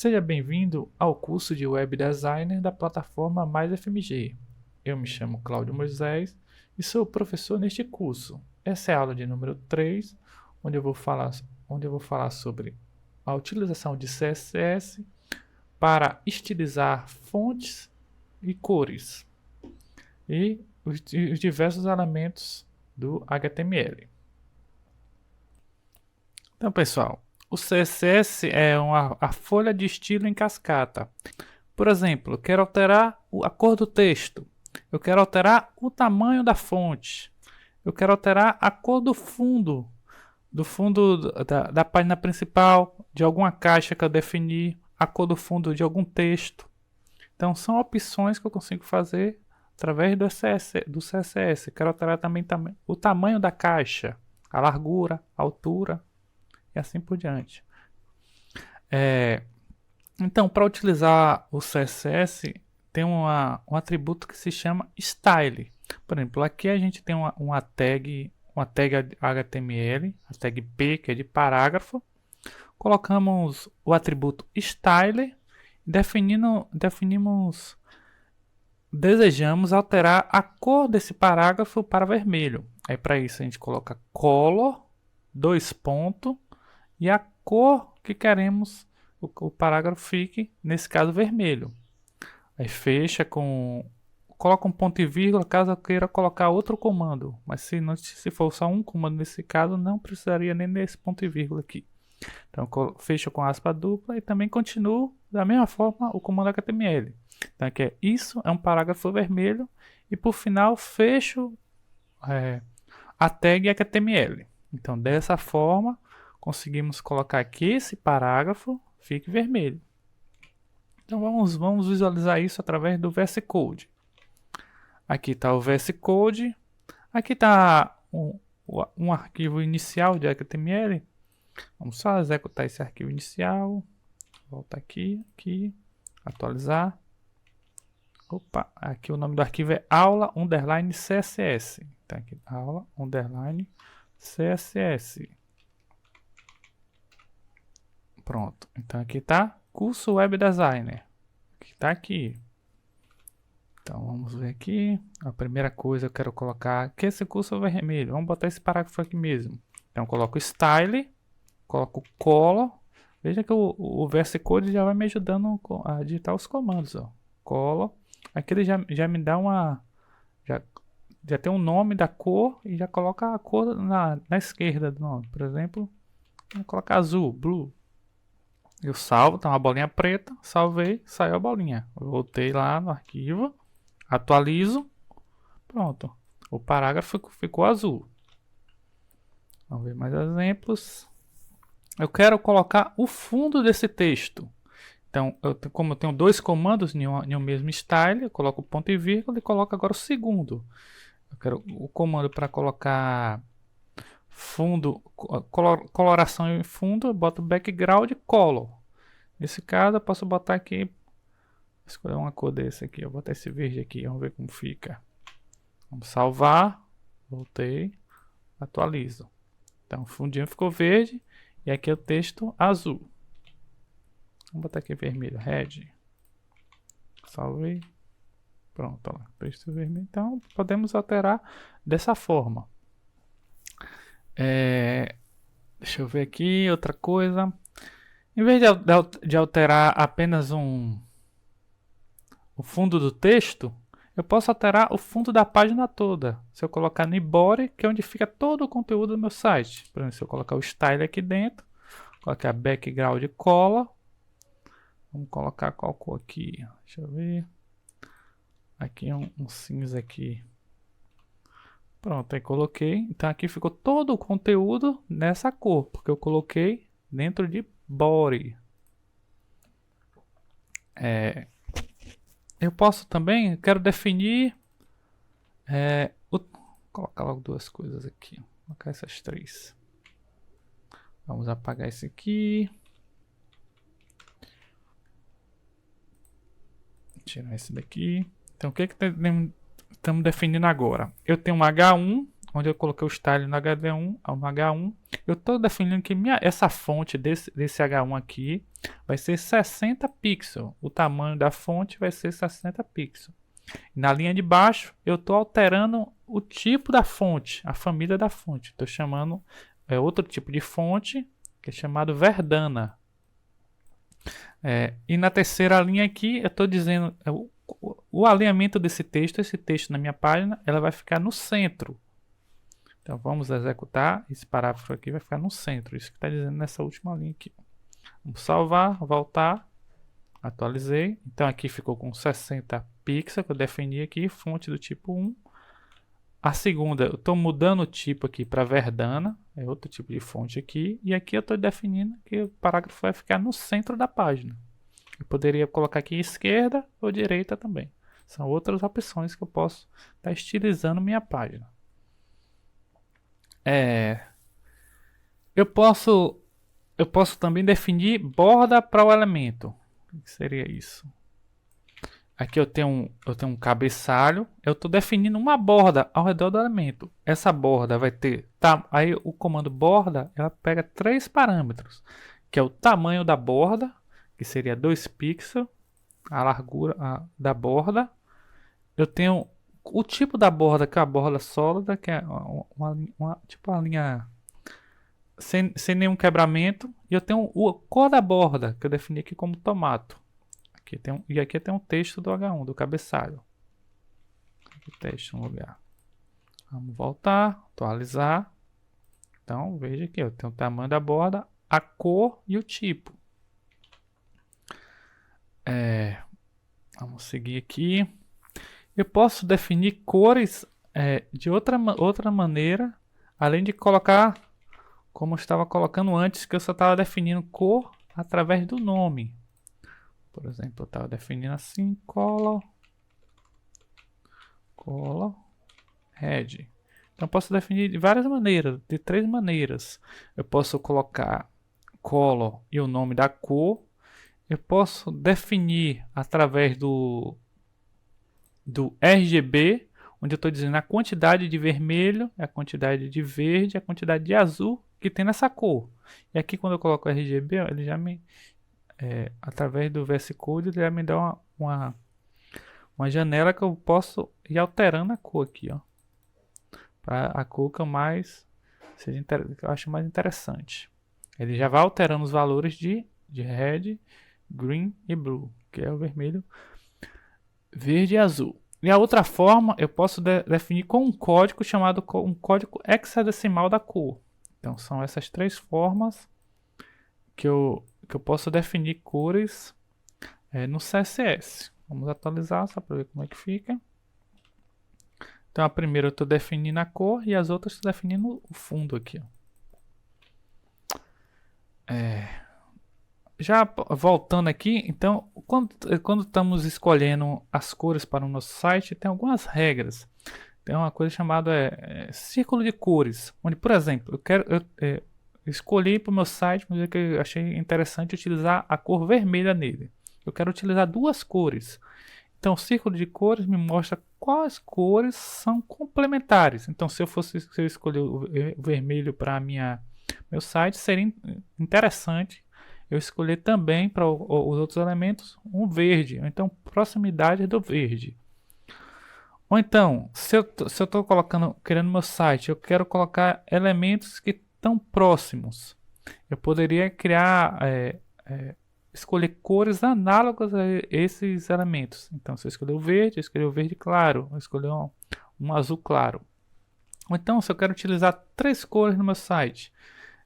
Seja bem-vindo ao curso de Web Designer da plataforma Mais FMG. Eu me chamo Cláudio Moisés e sou professor neste curso. Essa é a aula de número 3, onde eu vou falar sobre a utilização de CSS para estilizar fontes e cores e os diversos elementos do HTML. Então, pessoal, o CSS é a folha de estilo em cascata. Por exemplo, eu quero alterar a cor do texto, eu quero alterar o tamanho da fonte, eu quero alterar a cor do fundo da página principal, de alguma caixa que eu defini, a cor do fundo de algum texto. Então, são opções que eu consigo fazer através do CSS. Quero alterar também o tamanho da caixa, a largura, a altura e assim por diante. Então, para utilizar o CSS, tem um atributo que se chama style. Por exemplo, aqui a gente tem uma tag HTML, a tag P, que é de parágrafo. Colocamos o atributo style, desejamos alterar a cor desse parágrafo para vermelho. Aí para isso a gente coloca color, 2 pontos, e a cor que queremos o parágrafo fique, nesse caso, vermelho. Aí fecha coloca um ponto e vírgula caso eu queira colocar outro comando, mas se for só um comando nesse caso, não precisaria nem desse ponto e vírgula aqui. Então fecho com aspa dupla e também continuo da mesma forma o comando HTML. Então aqui isso é um parágrafo vermelho e por final fecho a tag HTML. Então dessa forma conseguimos colocar que esse parágrafo fique vermelho. Então vamos visualizar isso através do VS Code. Aqui está o VS Code. Aqui está um arquivo inicial de HTML. Vamos só executar esse arquivo inicial. Volta aqui, atualizar. Opa, aqui o nome do arquivo é aula_css. Então aqui aula_css. Pronto, então aqui está curso Web Designer. Está aqui. Então vamos ver aqui. A primeira coisa eu quero colocar que esse curso é vermelho. Vamos botar esse parágrafo aqui mesmo. Então eu coloco style, coloco color. Veja que o VS Code já vai me ajudando a digitar os comandos. Ó. Color. Aqui ele já me dá já tem um nome da cor e já coloca a cor na esquerda do nome. Por exemplo, vou colocar azul, blue. Eu salvo, tá uma bolinha preta, salvei, saiu a bolinha. Voltei lá no arquivo, atualizo, pronto. O parágrafo ficou azul. Vamos ver mais exemplos. Eu quero colocar o fundo desse texto. Então, como eu tenho dois comandos em um mesmo style, eu coloco ponto e vírgula e coloco agora o segundo. Eu quero o comando para colocar fundo, coloração em fundo, eu boto background color. Nesse caso eu posso botar aqui, escolher uma cor desse aqui, eu vou botar esse verde aqui, vamos ver como fica. Vamos salvar, voltei, atualizo. Então o fundinho ficou verde e aqui é o texto azul. Vamos botar aqui vermelho, red. Salvei. Pronto, ó, texto vermelho. Então podemos alterar dessa forma. Deixa eu ver aqui outra coisa. Em vez de alterar apenas o fundo do texto, eu posso alterar o fundo da página toda. Se eu colocar no body, que é onde fica todo o conteúdo do meu site. Por exemplo, se eu colocar o style aqui dentro, colocar background color. Vamos colocar qual cor aqui? Deixa eu ver. Aqui é um cinza aqui. Pronto, aí coloquei. Então aqui ficou todo o conteúdo nessa cor, porque eu coloquei dentro de body. Eu posso também, quero definir, vou colocar logo duas coisas aqui. Vou colocar essas três. Vamos apagar esse aqui. Tirar esse daqui. Então o que estamos definindo agora? Eu tenho um H1, onde eu coloquei o style no H1, eu estou definindo que essa fonte desse H1 aqui vai ser 60 pixels. O tamanho da fonte vai ser 60 pixels. Na linha de baixo, eu estou alterando o tipo da fonte, a família da fonte. Estou chamando outro tipo de fonte, que é chamado Verdana. E na terceira linha aqui, eu estou dizendo o alinhamento desse texto. Esse texto na minha página, ela vai ficar no centro. Então vamos executar. Esse parágrafo aqui vai ficar no centro. Isso que está dizendo nessa última linha aqui. Vamos salvar, voltar. Atualizei. Então aqui ficou com 60 pixels que eu defini aqui, fonte do tipo 1. A segunda, eu estou mudando o tipo aqui para Verdana, é outro tipo de fonte aqui. E aqui eu estou definindo que o parágrafo vai ficar no centro da página. Eu poderia colocar aqui esquerda ou direita também. São outras opções que eu posso estar estilizando minha página. Eu posso também definir borda para o elemento. O que seria isso? Aqui eu tenho um cabeçalho. Eu estou definindo uma borda ao redor do elemento. Essa borda vai ter... Aí o comando borda, ela pega 3 parâmetros. Que é o tamanho da borda, que seria 2 pixels. A largura da borda. Eu tenho o tipo da borda, que é a borda sólida, que é tipo uma linha sem nenhum quebramento. E eu tenho a cor da borda, que eu defini aqui como tomato. E aqui tem um texto do H1, do cabeçalho. Aqui, texto no lugar. Vamos voltar, atualizar. Então, veja aqui, eu tenho o tamanho da borda, a cor e o tipo. Vamos seguir aqui. Eu posso definir cores de outra maneira, além de colocar, como eu estava colocando antes, que eu só estava definindo cor através do nome. Por exemplo, eu estava definindo assim, color, red. Então, eu posso definir de várias maneiras, de 3 maneiras. Eu posso colocar color e o nome da cor. Eu posso definir através do RGB, onde eu estou dizendo a quantidade de vermelho, a quantidade de verde, a quantidade de azul que tem nessa cor. E aqui, quando eu coloco RGB, ele já me... através do VS Code, ele vai me dar uma janela que eu posso ir alterando a cor aqui, ó, para a cor que eu acho mais interessante. Ele já vai alterando os valores de red, green e blue, que é o vermelho, verde e azul. E a outra forma, eu posso definir com um código chamado um código hexadecimal da cor. Então são essas 3 formas que eu posso definir cores no CSS. Vamos atualizar só para ver como é que fica. Então a primeira eu estou definindo a cor e as outras estou definindo o fundo aqui. Já voltando aqui, então quando estamos escolhendo as cores para o nosso site, tem algumas regras. Tem uma coisa chamada círculo de cores, onde, por exemplo, eu escolhi para o meu site, mas que eu achei interessante utilizar a cor vermelha nele. Eu quero utilizar 2 cores. Então, o círculo de cores me mostra quais cores são complementares. Então, se eu escolher o vermelho para meu site, seria interessante eu escolher também para os outros elementos um verde, ou então proximidade do verde. Ou então, se eu estou criando meu site, eu quero colocar elementos que estão próximos. Eu poderia criar, escolher cores análogas a esses elementos. Então, se eu escolher o verde, eu escolher o verde claro, eu escolher um azul claro. Ou então, se eu quero utilizar 3 cores no meu site,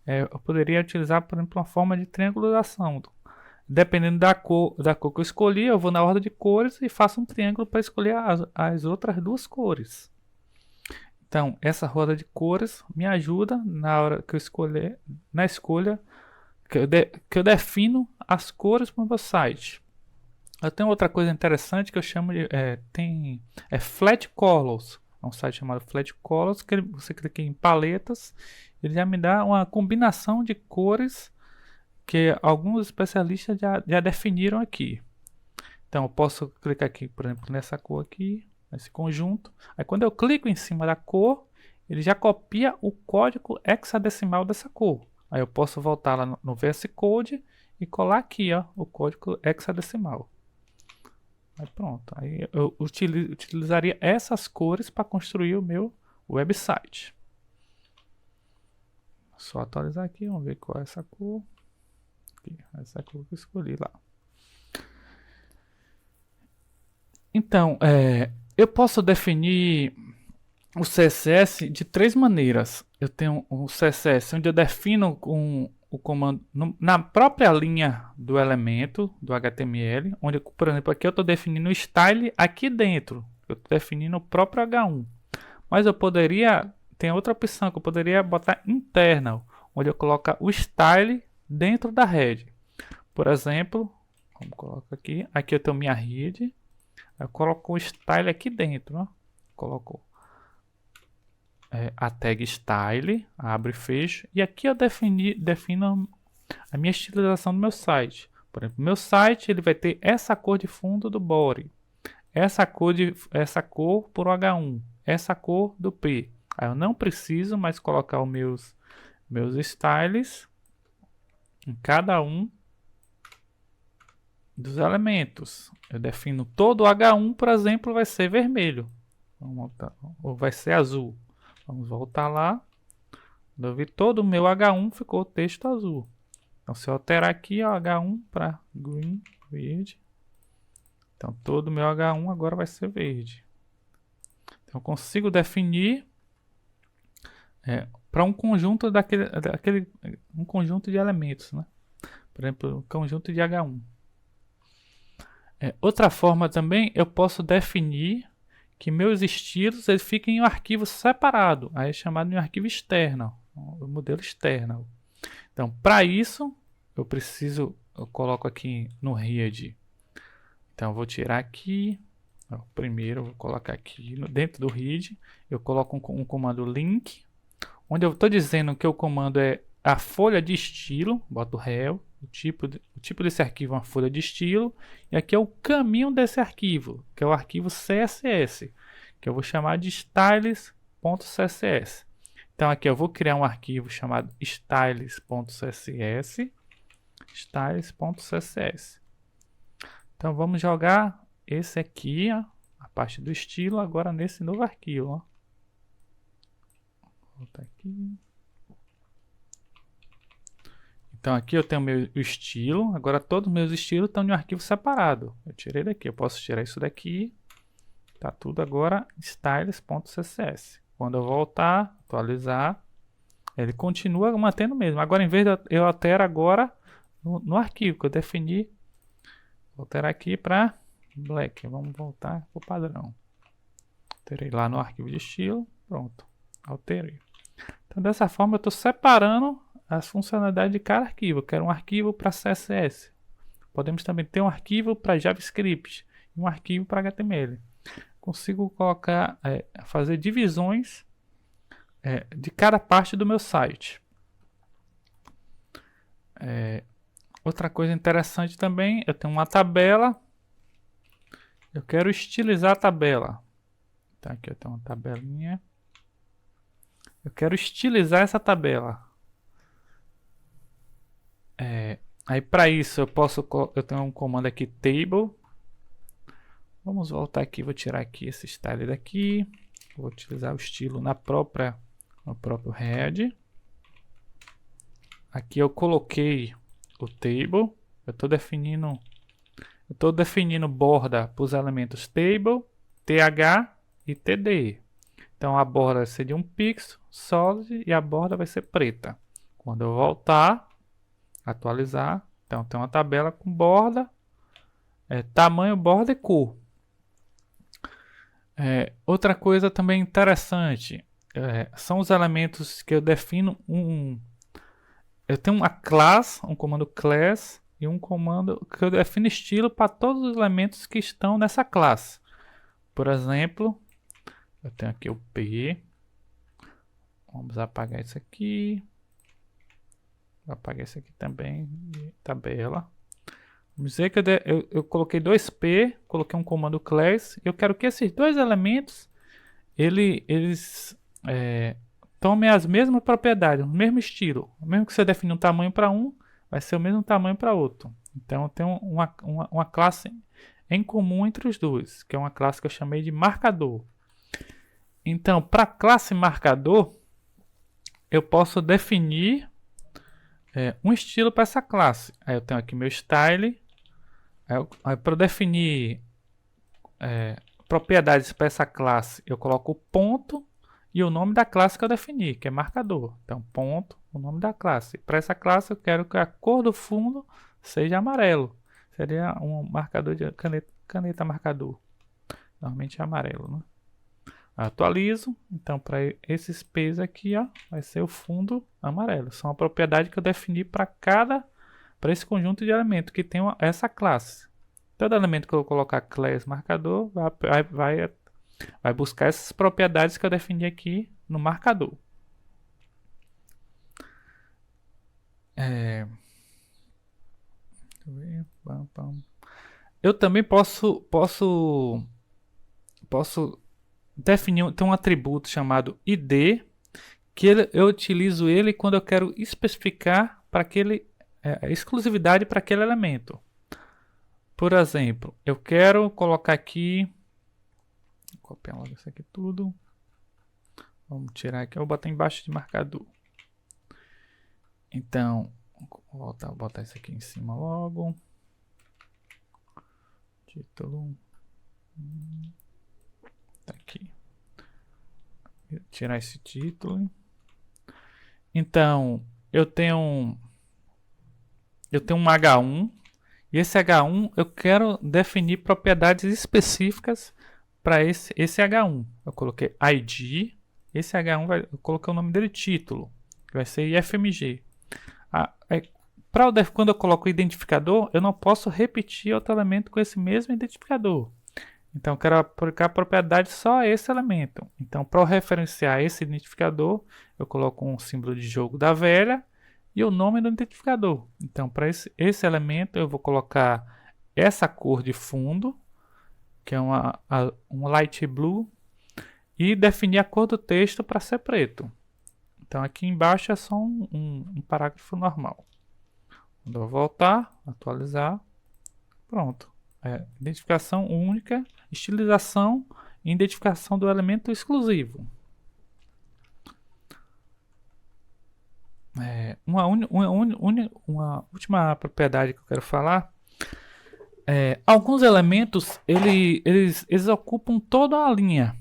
eu poderia utilizar, por exemplo, uma forma de triangulação. Dependendo da cor que eu escolhi, eu vou na ordem de cores e faço um triângulo para escolher as outras 2 cores. Então, essa roda de cores me ajuda na hora que eu escolher, na escolha que eu defino as cores para o meu site. Eu tenho outra coisa interessante que eu chamo de Flat Colors. É um site chamado Flat Colors, que você clica em paletas, ele já me dá uma combinação de cores que alguns especialistas já definiram aqui. Então eu posso clicar aqui, por exemplo, nessa cor aqui, nesse conjunto. Aí quando eu clico em cima da cor, ele já copia o código hexadecimal dessa cor. Aí eu posso voltar lá no VS Code e colar aqui, ó, o código hexadecimal. Aí pronto, aí eu utilizaria essas cores para construir o meu website. Só atualizar aqui, vamos ver qual é essa cor. Aqui, essa cor que eu escolhi lá. Então, eu posso definir o CSS de 3 maneiras. Eu tenho o CSS onde eu defino com o comando na própria linha do elemento do HTML, onde, por exemplo, aqui eu estou definindo o style aqui dentro. Eu estou definindo o próprio H1. Mas eu poderia, tem outra opção que eu poderia botar internal, onde eu coloco o style dentro da head. Por exemplo, vamos colocar aqui. Aqui eu tenho minha head. Eu coloco o style aqui dentro, ó. Coloco a tag style, abre e fecha, e aqui eu defino a minha estilização do meu site. Por exemplo, meu site ele vai ter essa cor de fundo do body, essa cor por H1, essa cor do P. Aí eu não preciso mais colocar os meus styles em cada um dos elementos. Eu defino todo o H1, por exemplo, vai ser vermelho, ou vai ser azul. Vamos voltar lá. Eu vi todo o meu H1 ficou texto azul. Então se eu alterar aqui ó, H1 para green, verde. Então todo o meu H1 agora vai ser verde. Então eu consigo definir para um conjunto um conjunto de elementos, né? Por exemplo, um conjunto de H1. Outra forma também eu posso definir que meus estilos eles fiquem em um arquivo separado, aí é chamado de um arquivo externo, o modelo externo. Então, para isso, eu coloco aqui no head. Então, eu vou tirar aqui, primeiro eu vou colocar aqui dentro do head, eu coloco um comando link, onde eu estou dizendo que o comando é a folha de estilo, boto rel, o tipo desse arquivo é uma folha de estilo, e aqui é o caminho desse arquivo, que é o arquivo CSS, que eu vou chamar de styles.css. Então aqui eu vou criar um arquivo chamado styles.css, styles.css. Então vamos jogar esse aqui, ó, a parte do estilo, agora nesse novo arquivo. Ó. Vou voltar aqui. Então aqui eu tenho meu estilo, agora todos os meus estilos estão em um arquivo separado. Eu tirei daqui, eu posso tirar isso daqui. Tá tudo agora styles.css. Quando eu voltar, atualizar, ele continua mantendo mesmo. Agora em vez de eu altero agora no arquivo que eu defini, vou alterar aqui para black. Vamos voltar para o padrão. Alterei lá no arquivo de estilo, pronto, alterei. Então dessa forma eu estou separando as funcionalidades de cada arquivo. Eu quero um arquivo para CSS. Podemos também ter um arquivo para JavaScript e um arquivo para HTML. Consigo colocar, fazer divisões de cada parte do meu site. Outra coisa interessante também, eu tenho uma tabela. Eu quero estilizar a tabela. Então aqui eu tenho uma tabelinha. Eu quero estilizar essa tabela. Aí para isso eu tenho um comando aqui table. Vamos voltar aqui, vou tirar aqui esse style daqui. Vou utilizar o estilo no próprio head. Aqui eu coloquei o table. Eu estou definindo borda para os elementos table, th e td. Então a borda seria um pixel solid e a borda vai ser preta. Quando eu voltar, atualizar, então tem uma tabela com borda, tamanho, borda e cor. Outra coisa também interessante são os elementos que eu defino eu tenho uma class, um comando class e um comando que eu defino estilo para todos os elementos que estão nessa classe. Por exemplo, eu tenho aqui o P. Vamos apagar isso aqui. Vou apagar isso aqui também de tabela. Vamos dizer que eu coloquei 2P, coloquei um comando class. Eu quero que esses dois elementos eles tome as mesmas propriedades, o mesmo estilo. Mesmo que você define um tamanho para um, vai ser o mesmo tamanho para outro. Então eu tenho uma classe em comum entre os dois, que é uma classe que eu chamei de marcador. Então, para a classe marcador, eu posso definir um estilo para essa classe. Aí eu tenho aqui meu style. Aí para definir propriedades para essa classe, eu coloco o ponto e o nome da classe que eu defini, que é marcador. Então, ponto, o nome da classe. Para essa classe, eu quero que a cor do fundo seja amarelo. Seria um marcador de caneta marcador. Normalmente é amarelo, né? Atualizo. Então, para esses P's aqui, ó, vai ser o fundo amarelo. São a propriedade que eu defini para esse conjunto de elementos que tem essa classe. Todo elemento que eu colocar class marcador vai buscar essas propriedades que eu defini aqui no marcador. Eu também posso definir, tem um atributo chamado id, que eu utilizo ele quando eu quero especificar para exclusividade para aquele elemento. Por exemplo, eu quero colocar aqui, copiar logo isso aqui tudo. Vamos tirar aqui, eu vou botar embaixo de marcador. Então, vou botar isso aqui em cima logo. Título. Tá aqui. Vou tirar esse título. Então, eu tenho um H1. E esse H1 eu quero definir propriedades específicas para esse H1. Eu coloquei ID. Esse H1 eu coloquei o nome dele título, que vai ser IFMG. Quando eu coloco o identificador, eu não posso repetir outro elemento com esse mesmo identificador. Então eu quero aplicar propriedade só a esse elemento. Então, para referenciar esse identificador, eu coloco um símbolo de jogo da velha e o nome do identificador. Então, para esse elemento, eu vou colocar essa cor de fundo, que é um light blue, e definir a cor do texto para ser preto. Então, aqui embaixo é só um parágrafo normal. Quando eu voltar, atualizar, pronto. Identificação única, estilização e identificação do elemento exclusivo. Uma última propriedade que eu quero falar. Alguns elementos eles ocupam toda a linha.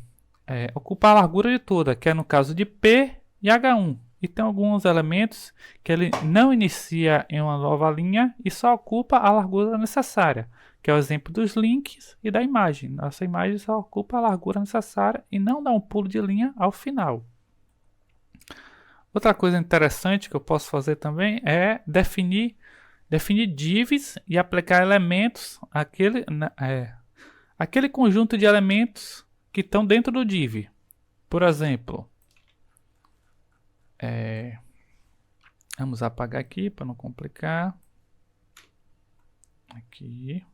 Ocupa a largura de toda, que é no caso de P e H1. E tem alguns elementos que ele não inicia em uma nova linha e só ocupa a largura necessária, que é o exemplo dos links e da imagem. Nossa imagem só ocupa a largura necessária e não dá um pulo de linha ao final. Outra coisa interessante que eu posso fazer também é definir divs e aplicar elementos aquele conjunto de elementos que estão dentro do div. Por exemplo, vamos apagar aqui para não complicar. Aqui.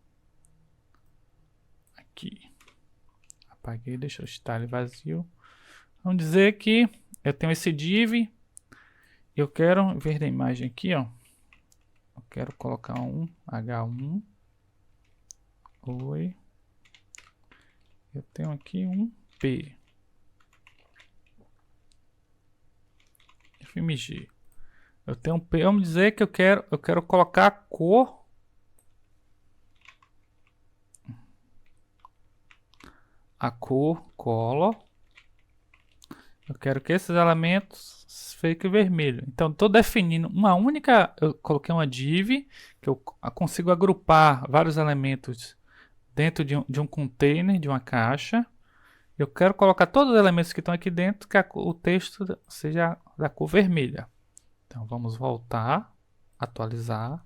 Apaguei, deixa o style vazio. Vamos dizer que eu tenho esse div. Eu quero, em vez da imagem aqui, ó, eu quero colocar um H1. Oi. Eu tenho aqui um P. FMG. Eu tenho um P. Vamos dizer que eu quero colocar a cor. A cor color. Eu quero que esses elementos fiquem vermelho. Então, estou definindo uma única. Eu coloquei uma div que eu consigo agrupar vários elementos dentro de um container, de uma caixa. Eu quero colocar todos os elementos que estão aqui dentro, que o texto seja da cor vermelha. Então, vamos voltar, atualizar.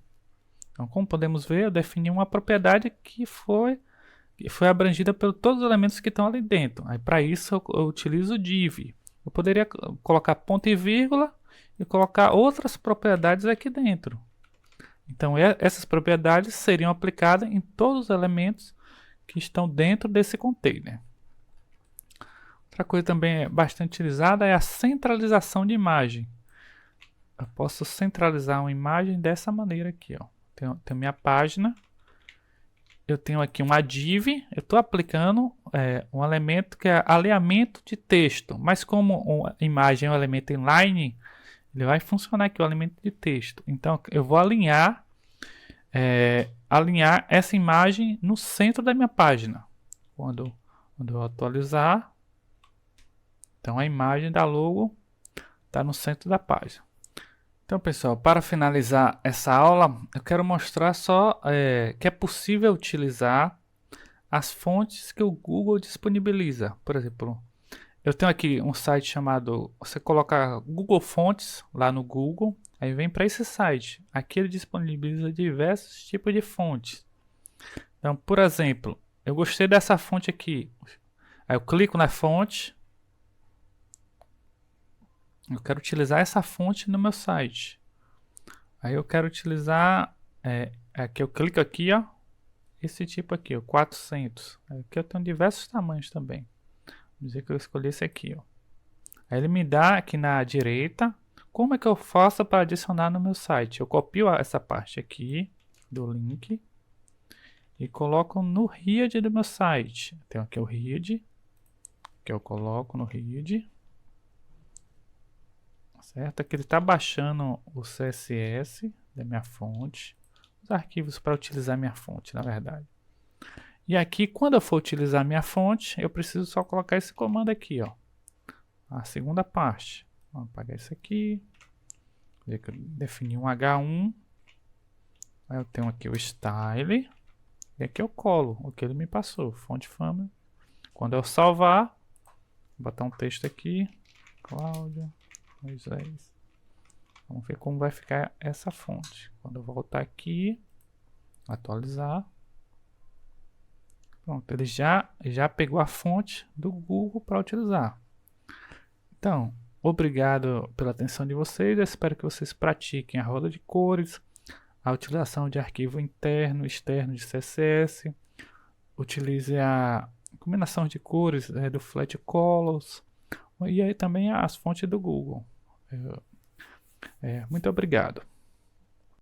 Então, como podemos ver, eu defini uma propriedade que foi abrangida por todos os elementos que estão ali dentro. Aí, para isso, eu utilizo o div. Eu poderia colocar ponto e vírgula e colocar outras propriedades aqui dentro. Então, essas propriedades seriam aplicadas em todos os elementos que estão dentro desse container. Outra coisa também bastante utilizada é a centralização de imagem. Eu posso centralizar uma imagem dessa maneira aqui, ó. Tenho minha página. Eu tenho aqui uma div. Eu estou aplicando um elemento que é alinhamento de texto. Mas como a imagem é um elemento inline, ele vai funcionar aqui o elemento de texto. Então eu vou alinhar essa imagem no centro da minha página. Quando eu atualizar, então a imagem da logo está no centro da página. Então, pessoal, para finalizar essa aula, eu quero mostrar só que é possível utilizar as fontes que o Google disponibiliza. Por exemplo, eu tenho aqui um site chamado, você coloca Google Fontes lá no Google, aí vem para esse site. Aqui ele disponibiliza diversos tipos de fontes. Então, por exemplo, eu gostei dessa fonte aqui. Aí eu clico na fonte. Eu quero utilizar essa fonte no meu site. Aí eu quero utilizar, aqui eu clico aqui, ó, esse tipo aqui, ó, 400. Aqui eu tenho diversos tamanhos também. Vamos dizer que eu escolhi esse aqui, ó. Aí ele me dá aqui na direita, como é que eu faço para adicionar no meu site. Eu copio essa parte aqui do link e coloco no head do meu site. Tem aqui o head, que eu coloco no head. Certo? Aqui ele está baixando o CSS da minha fonte, os arquivos para utilizar minha fonte, na verdade. E aqui, quando eu for utilizar minha fonte, eu preciso só colocar esse comando aqui, ó, a segunda parte. Vamos apagar isso aqui. Definir um H1. Aí eu tenho aqui o style. E aqui eu colo o que ele me passou, fonte family. Quando eu salvar, vou botar um texto aqui, Cláudia. Vamos ver como vai ficar essa fonte. Quando eu voltar aqui, atualizar. Pronto, ele já pegou a fonte do Google para utilizar. Então, obrigado pela atenção de vocês. Eu espero que vocês pratiquem a roda de cores, a utilização de arquivo interno e externo de CSS. Utilize a combinação de cores do Flat Colors. E aí também as fontes do Google. Muito obrigado.